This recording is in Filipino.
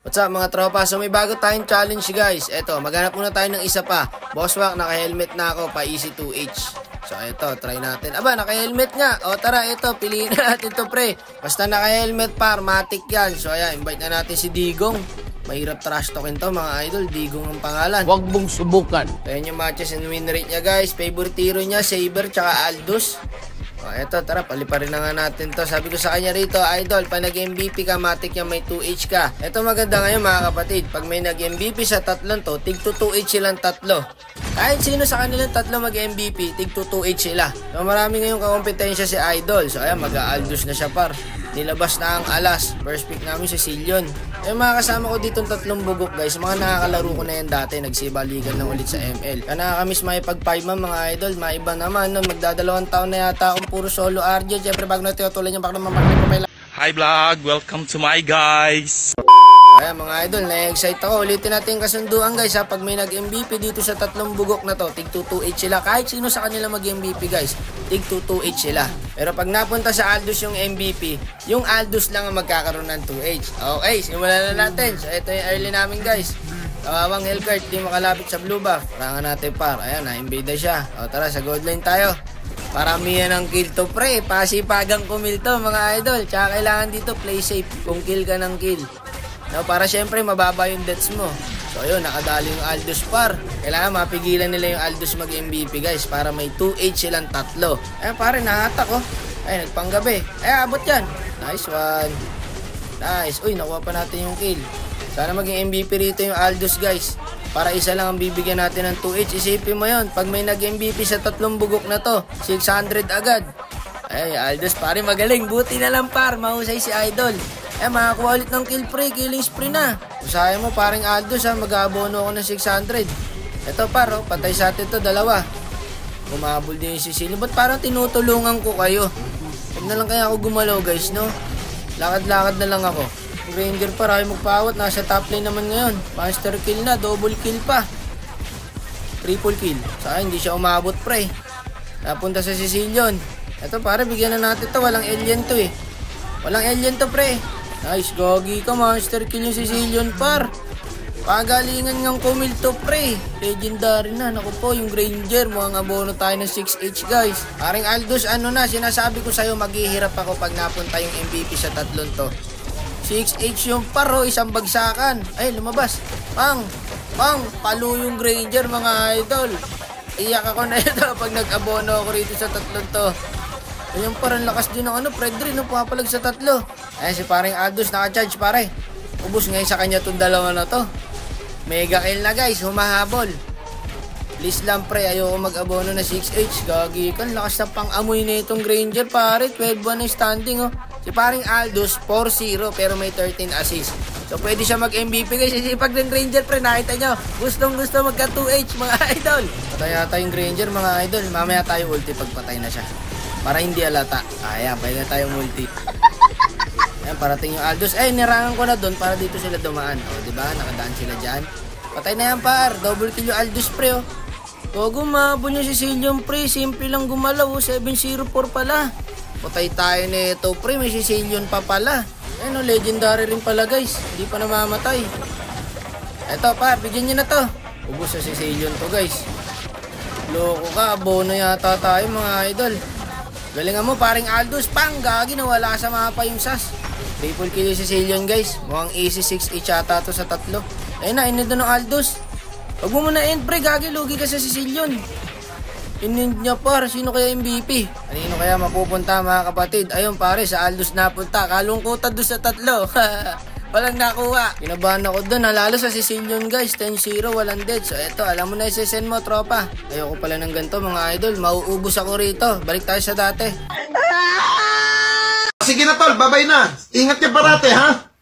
What's up mga tropa? So may bago tayong challenge guys. Eto, maghanap muna tayo ng isa pa. Bosswhack, naka-helmet na ako pa Easy 2H. So eto, try natin. Aba, naka-helmet nga. O tara, eto, piliin na natin to pre. Basta naka-helmet par, matik yan. So ayan, invite na natin si Digong. Mahirap trash talkin to mga idol. Digong ang pangalan. Huwag mong subukan. Ayan yung matches and win rate niya guys. Favorite hero niya, Saber tsaka Aldous. O eto, tara, paliparin na nga natin to. Sabi ko sa kanya rito, idol, pag nag-MVP ka, matik yan, may 2H ka. Eto maganda ngayon mga kapatid. Pag may nag-MVP sa tatlong to, tig 2H silang tatlo. Kahit sino sa kanilang tatlo mag-MVP, tig 2H sila. So marami ngayong kakompetensya si idol. So ayan, mag-Aldous na siya par. Nilabas na ang alas. First pick namin si Silyon. Yung mga kasama ko ditong tatlong bugok guys, mga nakakalaro ko na yan dati, nagsibaligan na ulit sa ML. Kaya nakakamiss makipag-5 mga idol, maiba naman no, magdadalawang taon na yata akong puro solo RJ. Siyempre bago natin tutulan yung baka naman magpapapay. Hi vlog, welcome to my guys. Ayan mga idol, na-excite ako. Ulitin natin kasunduan guys ha. Pag may nag-MVP dito sa tatlong bugok na to, tig 2-2-8 sila. Kahit sino sa kanila mag-MVP guys, tig 2-2-8 sila. Pero pag napunta sa Aldous yung MVP, yung Aldous lang ang magkakaroon ng 2H. Okay, simulan na natin. So ito yung early namin guys. Kawawang Hellcurt, di makalapit sa blue buff. Parangan natin par. Ayan, na-invade na siya. O tara, sa gold line tayo. Paramihan ng kill to pre. Pasipagang kumil to mga idol. Tsaka kailangan dito play safe kung kill ka ng kill. No, para syempre mababa yung deaths mo. So ayun, nakadali yung Aldous par. Kailangan mapigilan nila yung Aldous mag-MVP guys para may 2H silang tatlo. Ayun pare, nahatak oh. Ay, nagpanggabi. Ay, abot yan. Nice one. Nice. Uy, nakuha pa natin yung kill. Sana maging MVP rito yung Aldous guys. Para isa lang ang bibigyan natin ng 2H. Isipin mo yun, pag may nag-MVP sa tatlong bugok na to, 600 agad. Ay, Aldous pare magaling. Buti na lang par, mahusay si idol. Eh, makakuha ulit ng kill pre, killing spree na. Usahay mo, paring Aldous ha, mag-aabono ako ng 600. Ito par, oh, patay sa atin to, dalawa. Bumabol din yung Sicilio. Ba't parang tinutulungan ko kayo? Huwag na lang kaya ako gumalaw guys, no? Lakad-lakad na lang ako. Ranger par, ayaw magpawat, nasa top lane naman ngayon. Master kill na, double kill pa. Triple kill. Saka hindi siya umabot pre. Napunta sa Sicilion. Ito pare, bigyan na natin to, walang alien to eh. Walang alien to pre. Nice, gogi ka, master kill yung Sicilion par. Pagalingan ng kumil to pre. Legendary na, naku po yung Ranger. Mukhang abono tayo ng 6H guys. Paring Aldous, ano na, sinasabi ko sa'yo, maghihirap ako pag napunta yung MVP sa tatlong to. 6H yung paro, isang bagsakan. Ay, lumabas. Pang, palo yung Ranger mga idol. Iyak ako na ito pag nag-abono ako rito sa tatlong to. Ayun parang lakas din ng Fredry, no, pumapalag sa tatlo. Ayan si paring Aldous, naka-charge pare. Ubus ngayon sa kanya itong dalawa na to. Mega kill na guys, humahabol. Please lang pre, ayoko mag-abono na 6H. Gagi kan, lakas na pang-amoy na itong Ranger pare. 12-1 na standing oh. Si paring Aldous, 4-0 pero may 13 assists. So pwede siya mag-MVP guys. Sisipag ng Ranger pre, nakita nyo. Gustong gusto magka-2H mga idol. Patay yata yung Ranger mga idol. Mamaya tayo ulti pagpatay na siya. Para hindi alata. Ayan, pwede na tayong multi. Ayan, parating yung Aldous. Eh, nirangan ko na doon para dito sila dumaan. O, diba? Nakadaan sila dyan. Patay na yan, par. Double kill yung Aldous, pre, oh. O, gumabon yung Sicilion, pre. Simple lang gumalaw, oh. 704 pala. Patay tayo nito, pre. May Sicilion pa pala. Ayan, oh. Legendary rin pala, guys. Hindi pa namamatay. Eto, par. Bigyan nyo na to. Ubus sa Sicilion to, guys. Loko ka. Abono yata tayo, mga idol. Galingan mo, paring Aldous, pang, gagi, nawala sa mapa yung SAS. Triple kill yung Sicilion guys. Mukhang easy 6H ata to sa tatlo. Ayun na, inid na ng Aldous. Huwag mo muna end pre, gagi, lugi ka sa Sicilion. Inid niya par, sino kaya MVP? Kanino kaya mapupunta mga kapatid? Ayun pare, sa Aldous napunta. Kalungkutan doon sa tatlo. Walang nakuha. Kinabahan ako doon, lalo sa Sicilion guys. 10-0, walang dead. So eto, alam mo na isesend mo tropa. Ayoko pala ng ganito mga idol. Mauubos ako rito. Balik tayo sa dati. Sige na tol, babay na. Ingat ka parate ha.